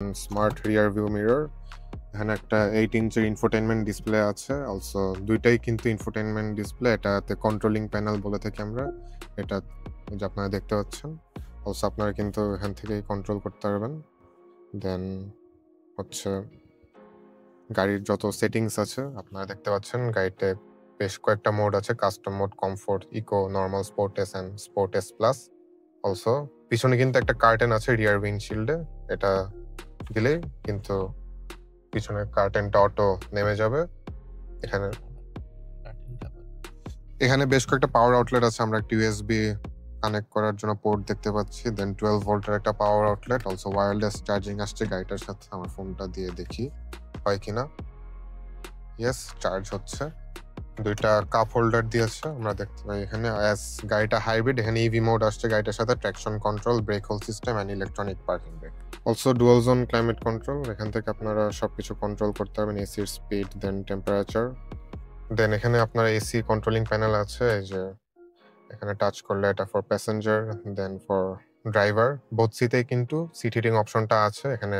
Smart rear view mirror, এখানে একটা 8 ইঞ্চের infotainment display আছে। অলসো দুইটাই কিন্তু ইনফোটেইনমেন্ট ডিসপ্লে, এটাতে কন্ট্রোলিং প্যানেল বলে থাকি আমরা। এটা যে আপনারা দেখতে পাচ্ছেন, অলসো আপনারা কিন্তু এখান থেকেই কন্ট্রোল করতে পারবেন। দেন হচ্ছে গাড়ির যত সেটিংস আছে আপনারা দেখতে পাচ্ছেন। গাড়িতে বেশ কয়েকটা মোড আছে, custom mode, comfort, eco, normal, sport S and sport S plus. Also পিছনে কিন্তু একটা কার্টেন আছে রিয়ার উইন্ডশিল্ডে, এটা দিলেই কিন্তু পিছনের কার্টেনটা অটো নেমে যাবে। এখানে বেশ কয়েকটা পাওয়ার আউটলেট আছে, আমরা একটা ইউএসবি কানেক্ট করার জন্য পোর্ট দেখতে পাচ্ছি। দেন 12 ভোল্টের একটা পাওয়ার আউটলেট, অলসো ওয়্যারলেস চার্জিং আসছে গাড়িটার সাথে। আমার ফোনটা দিয়ে দেখি হয় কিনা। ইয়েস, চার্জ হচ্ছে। দুইটা কাপ হোল্ডার দিয়েছে, আমরা দেখতে পাই এখানে। অ্যাজ গাড়িটা হাইব্রিড, এখানে ইভি মোড আসছে গাড়িটার সাথে, traction control, break hold system and electronic parking break. Also dual zone climate control, এখান থেকে আপনারা সবকিছু কন্ট্রোল করতে পারবেন, এসির স্পিড, দেন টেম্পারেচার। দেন এখানে আপনার এসি কন্ট্রোলিং প্যানেল আছে, এই যে এখানে টাচ করলে এটা for passenger, then for driver. Both সিটেই কিন্তু সিট হিটিং অপশনটা আছে। এখানে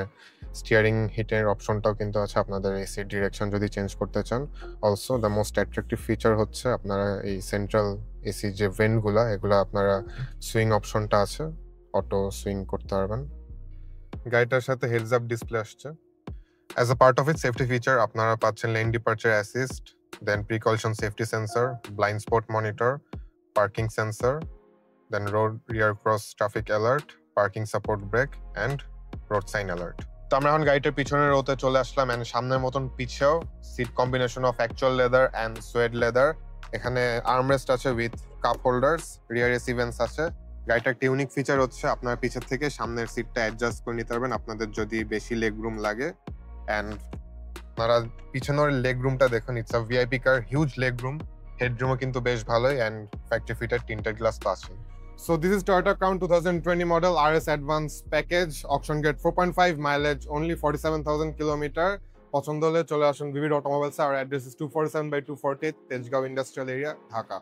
স্টিয়ারিং হিটের অপশনটাও কিন্তু আছে আপনাদের এসির ডিরেকশন যদি চেঞ্জ করতে চান। Also the most attractive feature হচ্ছে আপনারা এই সেন্ট্রাল এসি যে ভেন্টগুলা, এগুলা আপনারা সুইং অপশনটা আছে, অটো সুইং করতে পারবেন। গাড়িটার সাথে হেডস আপ ডিসপ্লে আসছে। As a part of it safety feature আপনারা পাচ্ছেন lane departure assist, then precollision safety sensor, blind spot monitor, parking sensor, then road rear cross traffic alert, parking support brake and road sign alert. তো আমরা এখন গাড়িটার পিছনের রোতে চলে আসলাম, and সামনের মতন পিছেও seat combination of actual leather and suede leather. এখানে আর্মরেস্ট আছে with cup holders, rear AC vents আছে। গাড়িটার একটা ইউনিক ফিচার হচ্ছে আপনার পিছের থেকে সামনের সিটটা অ্যাডজাস্ট করে নিতে পারবেন আপনাদের যদি বেশি লেগ রুম লাগে। অ্যান্ড আপনারা পিছনের লেগ রুমটা দেখুন, it's a VIP car, huge leg room, হেডরুমও কিন্তু বেশ ভালোই, and factory fitted tinted glass তো আছে। So this is Toyota Crown 2020 model RS Advance package, auction grade 4.5, mileage only 47,000 kilometer. পছন্দ হলে চলে আসুন vivid automobiles. Our address is 247/240 Tejgaon industrial area, Dhaka.